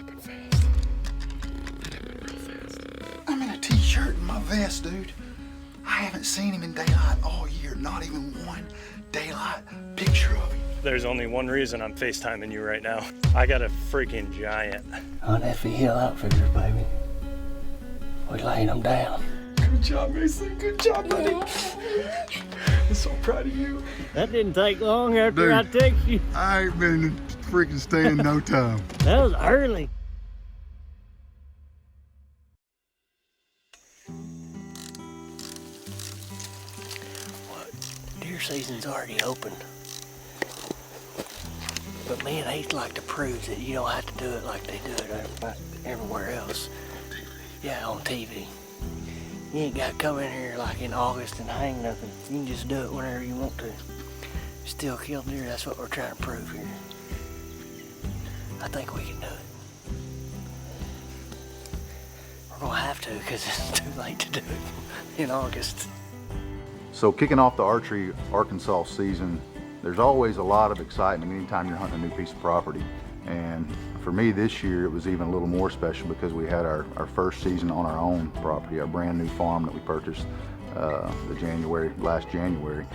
Stupid fast. Real fast. I'm in a t-shirt and my vest, dude. I haven't seen him in daylight all year. Not even one daylight picture of him. There's only one reason I'm FaceTiming you right now. I got a freaking giant. On Effie Hill Outfitters, baby. We laying them down. Good job, Mason. Good job, buddy. I'm so proud of you. That didn't take long after Dude, I texted you. I ain't been in freaking stand no time. That was early. What? Deer season's already open. But me and Heath like to prove that you don't have to do it like they do it everywhere else. Yeah, on TV. You ain't got to come in here like in August and hang nothing. You can just do it whenever you want to. Still kill deer, that's what we're trying to prove here. I think we can do it. We're gonna have to because it's too late to do it in August. So kicking off the archery Arkansas season, there's always a lot of excitement anytime you're hunting a new piece of property. And for me this year, it was even a little more special because we had our first season on our own property, our brand new farm that we purchased last January.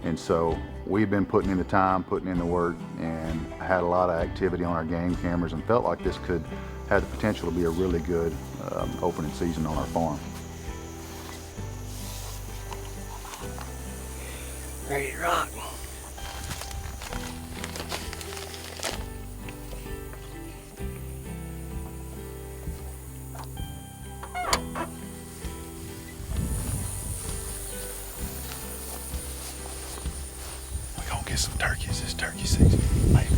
And so we've been putting in the time, putting in the work, and had a lot of activity on our game cameras and felt like this could have the potential to be a really good opening season on our farm. Ready to rock. We're gonna get some turkeys this turkey season, maybe.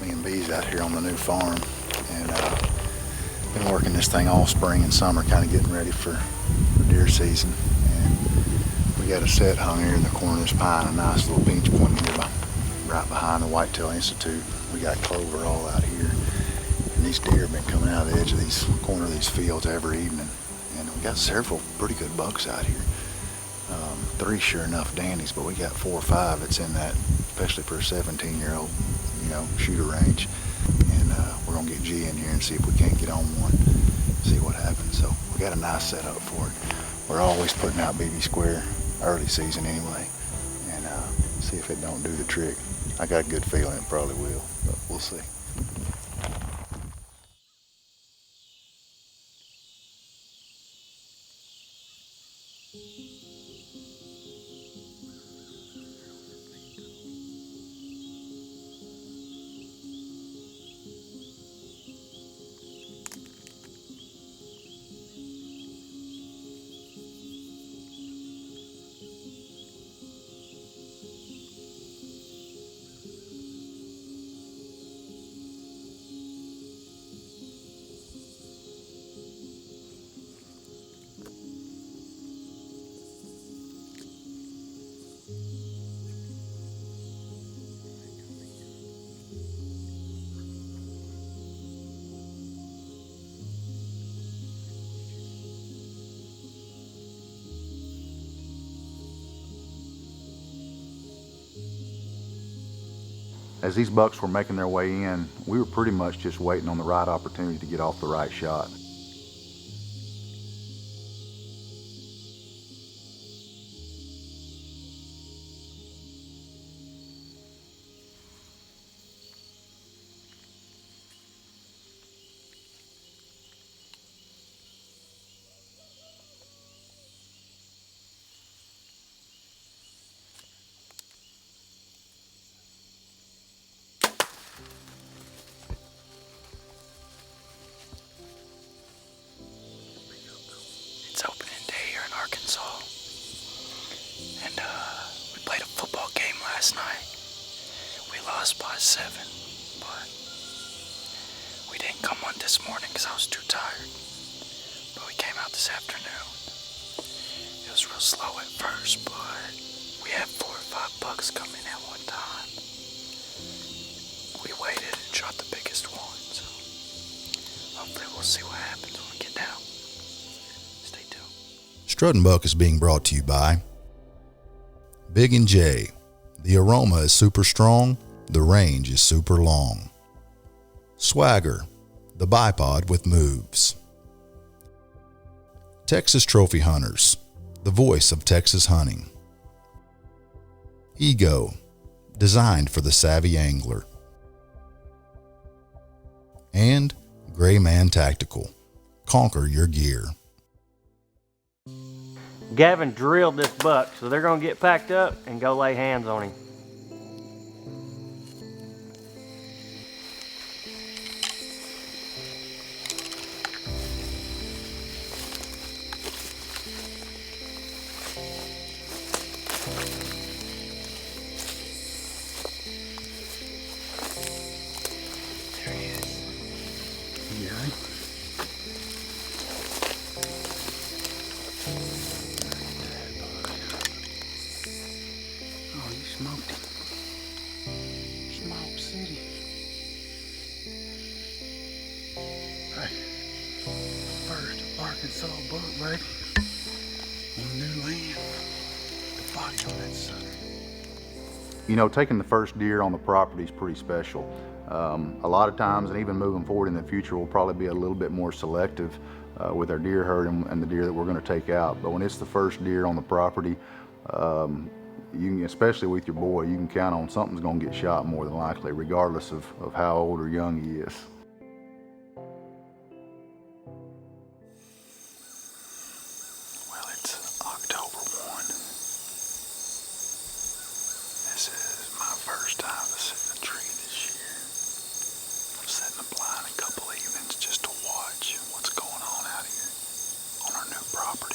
Me and B's out here on the new farm, and been working this thing all spring and summer, kind of getting ready for deer season. And we got a set hung here in the corner of this pine, a nice little pinch point here right behind the Whitetail Institute. We got clover all out here, and these deer have been coming out of the edge of these corner of these fields every evening, and we got several pretty good bucks out here. 3 sure enough dandies, but we got 4 or 5 that's in that, especially for a 17-year-old, shooter range. And we're gonna get G in here and see if we can't get on one, see what happens. So we got a nice setup for it. We're always putting out BB square early season anyway, and see if it don't do the trick. I got a good feeling it probably will, but we'll see. As these bucks were making their way in, we were pretty much just waiting on the right opportunity to get off the right shot. It's opening day here in Arkansas, and we played a football game last night. We lost by 7, but we didn't come on this morning because I was too tired. But we came out this afternoon. It was real slow at first, but we had 4 or 5 bucks come in at one time. We waited and shot the biggest one, so we'll see what happens when we get down. Stay tuned. Strut Buck is being brought to you by Big and J. The aroma is super strong, the range is super long. Swagger, the bipod with moves. Texas Trophy Hunters, the voice of Texas hunting. Ego, designed for the savvy angler. And Gray Man Tactical, conquer your gear. Gavin drilled this buck, so they're gonna get packed up and go lay hands on him. There he is. You ready? Oh, you smoked him. Smoke City. Hey, first Arkansas buck, baby. On new land. The body on that sucker. You know, taking the first deer on the property is pretty special. A lot of times, and even moving forward in the future, we'll probably be a little bit more selective with our deer herd and the deer that we're going to take out. But when it's the first deer on the property, you can, especially with your boy, you can count on something's going to get shot more than likely, regardless of how old or young he is. Well, it's October 1. This is my first time to sit in a tree this year. I'm setting a blind a couple evenings just to watch what's going on out here on our new property.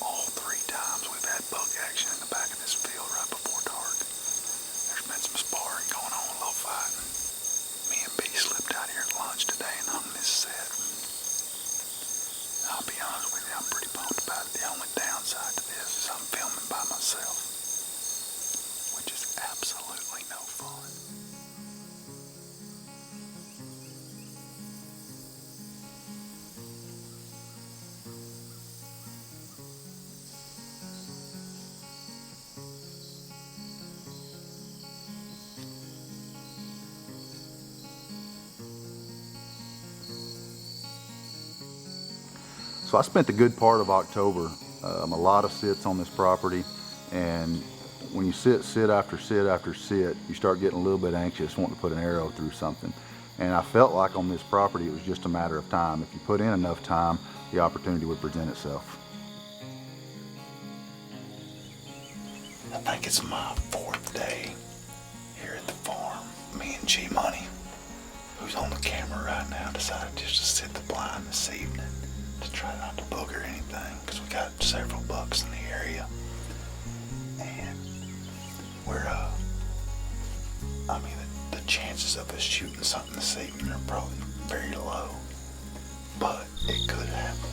All 3 times we've had buck action in the back of this field right before dark. There's been some sparring going on, a little fighting. Me and B slipped out here at lunch today and hung this set. I'll be honest with you, I'm pretty pumped about it. The only downside to this is I'm filming by myself, which is absolutely no fun. So I spent the good part of October, a lot of sits on this property, and when you sit after sit after sit, you start getting a little bit anxious, wanting to put an arrow through something. And I felt like on this property it was just a matter of time. If you put in enough time, the opportunity would present itself. I think it's my 4th day here at the farm. Me and G Money, who's on the camera right now, decided just to sit the blind this evening to try not to booger anything, because we got several bucks in the area. And we're, I mean, the chances of us shooting something this evening are probably very low, but it could happen.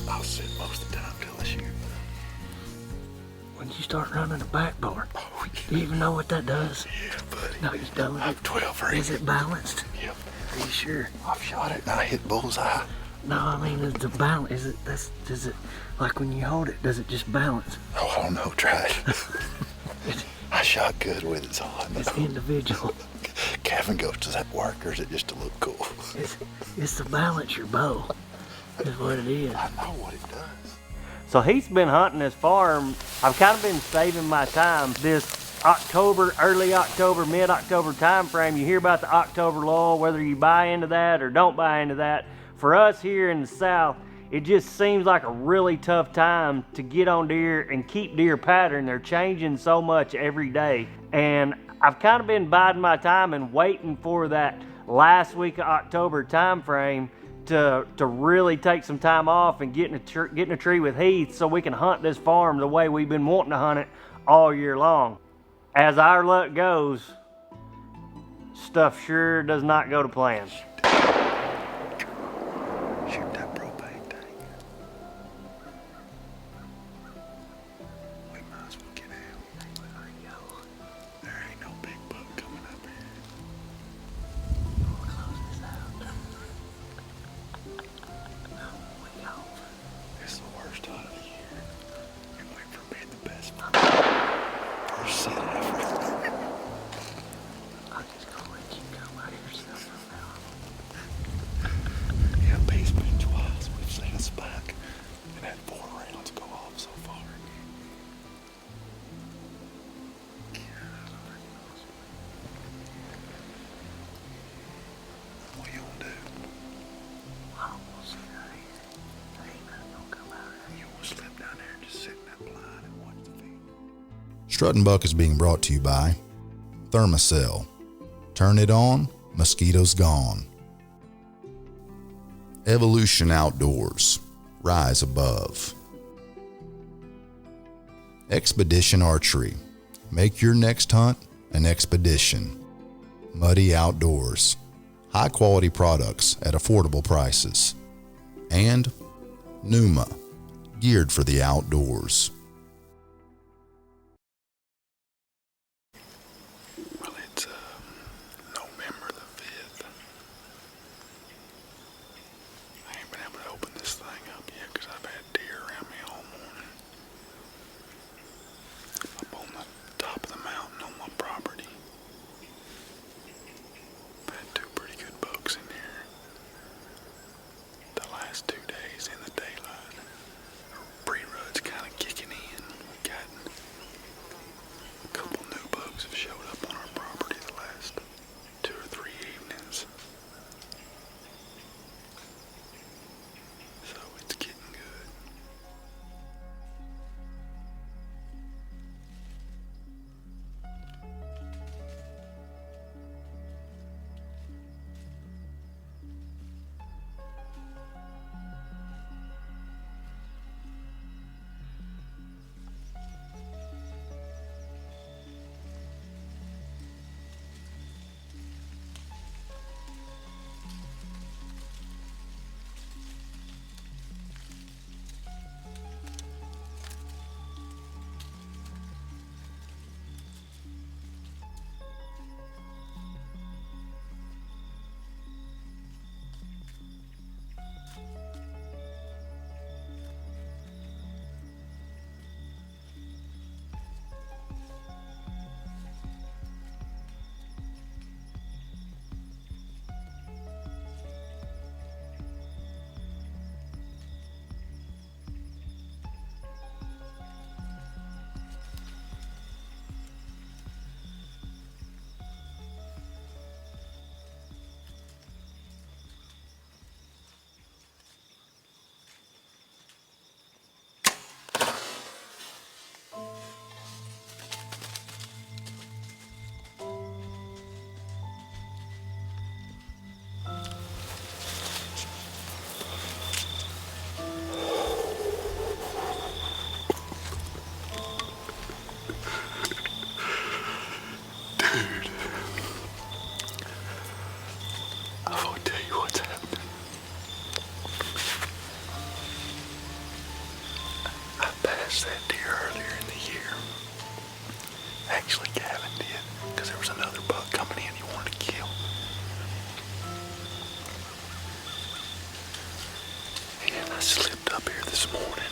I'll sit most of the time till I shoot. When you start running a backboard, do you even know what that does? Yeah, buddy. No, you don't. I'm 12 rings. Is it balanced? Yep. Are you sure? I've shot it and I hit bullseye. No, I mean, is the balance, does it, like when you hold it, does it just balance? Oh, I don't know, try it. I shot good with it, so I know. It's individual. Kevin goes, does that work or is it just to look cool? It's to balance your bow, is what it is. I know what it does. So Heath's been hunting this farm. I've kind of been saving my time. This October, early October, mid-October time frame, you hear about the October lull, whether you buy into that or don't buy into that. For us here in the South, it just seems like a really tough time to get on deer and keep deer pattern. They're changing so much every day. And I've kind of been biding my time and waiting for that last week of October time frame to really take some time off and get in a tree with Heath so we can hunt this farm the way we've been wanting to hunt it all year long. As our luck goes, stuff sure does not go to plan. Shoot that propane tank. We might as well get out. There ain't no big buck coming up here. It's the worst time of the year. And wait for being the best first set ever. I'm just gonna let you go by yourself now. Yeah, B's been twice. We've seen a spike and had 4 rounds go off so far. What you gonna do? I'm gonna sit right here. There ain't nothing gonna come out of You gonna slip down there and just sit in that blind and watch the feed? Strutting Buck is being brought to you by Thermacell. Turn it on, mosquitoes gone. Evolution Outdoors. Rise above. Expedition Archery. Make your next hunt an expedition. Muddy Outdoors. High quality products at affordable prices. And Numa. Geared for the outdoors. Well, it's November the 5th. I ain't been able to open this thing up yet because I've had deer around me all morning. Up on the top of the mountain on my property. I've had 2 pretty good bucks in here. The last 2 days in the daylight. Pre-rud's kind of kicking in. We got a couple new bugs have showed up on our property the last 2 or 3 evenings. So it's getting good. That deer earlier in the year. Actually, Gavin did, because there was another buck coming in he wanted to kill. And I slipped up here this morning,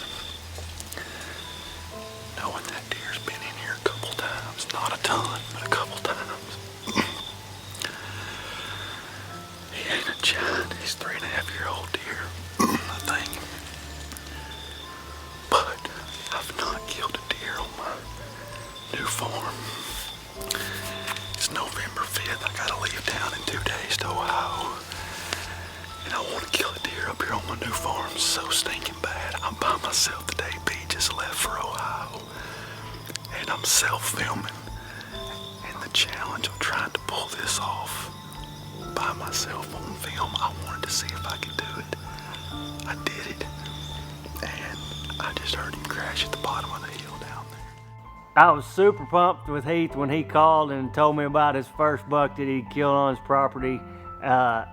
knowing that deer's been in here a couple times. Not a ton, but a couple times. He ain't a giant. He's 3.5-year-old deer, I think. But I've not killed a deer on my new farm. It's November 5th. I gotta leave town in 2 days to Ohio. And I want to kill a deer up here on my new farm so stinking bad. I'm by myself today. B just left for Ohio. And I'm self-filming. And the challenge of trying to pull this off by myself on film, I wanted to see if I could do it. I did it. And I just heard him crash at the bottom of the hill down there. I was super pumped with Heath when he called and told me about his first buck that he killed on his property. I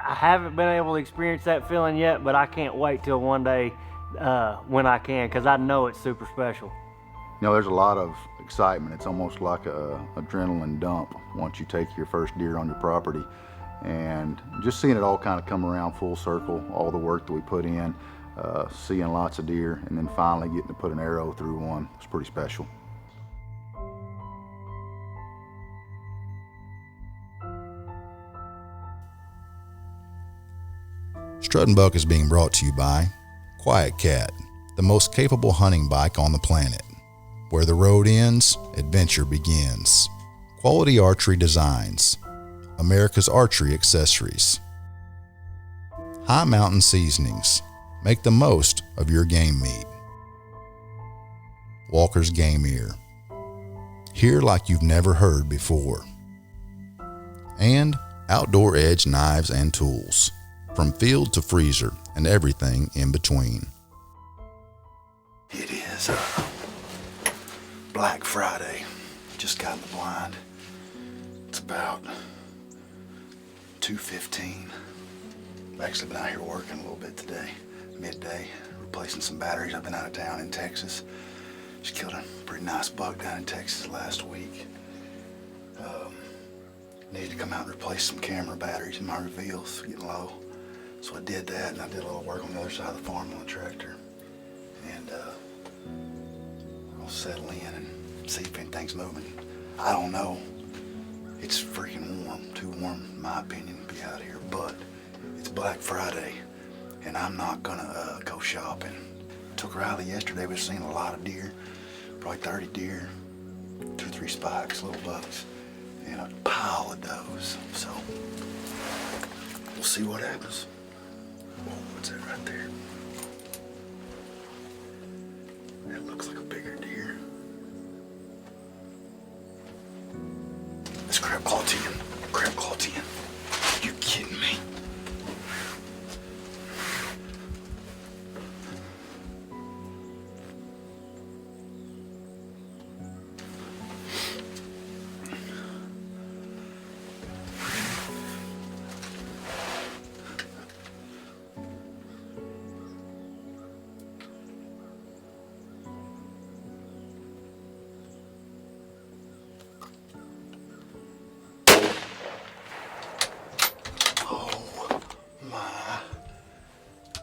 haven't been able to experience that feeling yet, but I can't wait till one day when I can, because I know it's super special. You know, there's a lot of excitement. It's almost like a adrenaline dump once you take your first deer on your property. And just seeing it all kind of come around full circle, all the work that we put in, seeing lots of deer, and then finally getting to put an arrow through one was pretty special. Strutting Buck is being brought to you by Quiet Cat, the most capable hunting bike on the planet. Where the road ends, adventure begins. Quality Archery Designs, America's Archery Accessories. High Mountain Seasonings, make the most of your game meat. Walker's Game Ear, hear like you've never heard before. And Outdoor Edge Knives and Tools, from field to freezer and everything in between. It is Black Friday. Just got in the blind. It's about 2:15. I've actually been out here working a little bit today, midday, replacing some batteries. I've been out of town in Texas. Just killed a pretty nice buck down in Texas last week. Needed to come out and replace some camera batteries in my reveals, getting low. So I did that, and I did a little work on the other side of the farm on the tractor. And I'll settle in and see if anything's moving. I don't know. It's freaking warm, too warm in my opinion to be out here, but it's Black Friday, and I'm not gonna go shopping. Took Riley yesterday, we seen a lot of deer, probably 30 deer, 2 or 3 spikes, little bucks, and a pile of does. So we'll see what happens. Whoa, what's that right there? That looks like a bigger deer. This crab claw 10. Crab claw 10. You kidding me?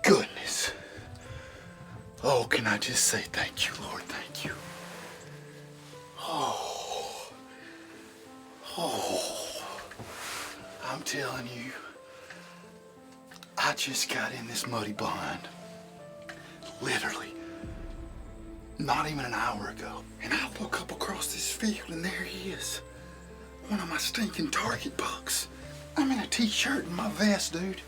Goodness. Oh, can I just say thank you, Lord, thank you. Oh, I'm telling you, I just got in this muddy blind, literally, not even an hour ago. And I look up across this field and there he is, one of my stinking target bucks. I'm in a t-shirt and my vest, dude.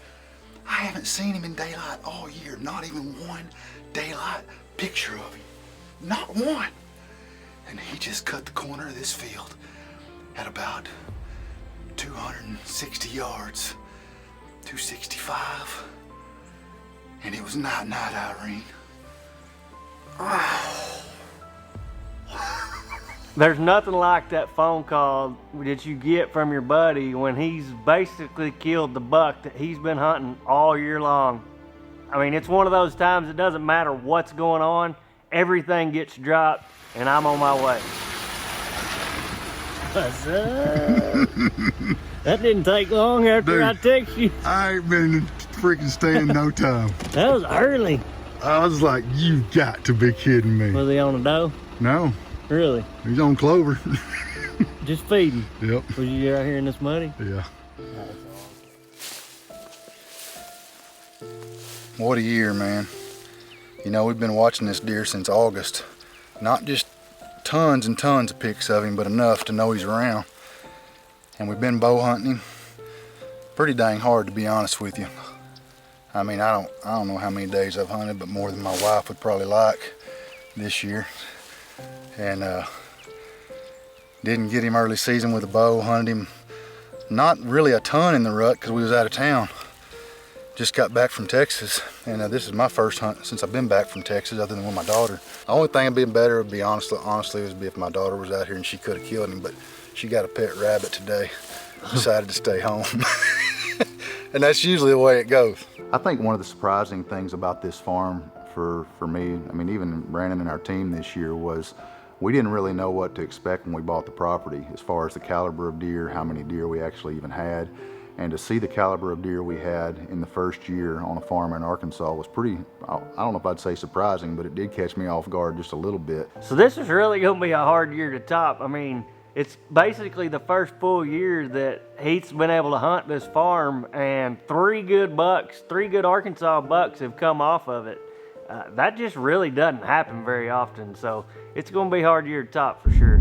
I haven't seen him in daylight all year. Not even one daylight picture of him. Not one. And he just cut the corner of this field at about 260 yards, 265. And it was night, Irene. Oh. There's nothing like that phone call that you get from your buddy when he's basically killed the buck that he's been hunting all year long. I mean, it's one of those times it doesn't matter what's going on, everything gets dropped, and I'm on my way. What's up? That didn't take long after Dude, I text you. I ain't been in the freaking stand no time. That was early. I was like, you got to be kidding me. Was he on a doe? No, Really? he's on clover. Just feeding? Yep. Was you out here in this muddy? Yeah. What a year, man. You know, we've been watching this deer since August. Not just tons and tons of pics of him, but enough to know he's around. And we've been bow hunting him. Pretty dang hard, to be honest with you. I mean, I don't know how many days I've hunted, but more than my wife would probably like this year. And didn't get him early season with a bow, hunted him not really a ton in the rut because we was out of town. Just got back from Texas, and this is my first hunt since I've been back from Texas, other than with my daughter. The only thing that'd be better would be honestly would be if my daughter was out here and she could have killed him, but she got a pet rabbit today. Decided to stay home. And that's usually the way it goes. I think one of the surprising things about this farm for me, I mean, even Brandon and our team this year, was we didn't really know what to expect when we bought the property as far as the caliber of deer, how many deer we actually even had. And to see the caliber of deer we had in the first year on a farm in Arkansas was pretty, I don't know if I'd say surprising, but it did catch me off guard just a little bit. So this is really gonna be a hard year to top. I mean, it's basically the first full year that Heath's been able to hunt this farm, and 3 good bucks, 3 good Arkansas bucks have come off of it. That just really doesn't happen very often, so it's gonna be a hard year to top for sure.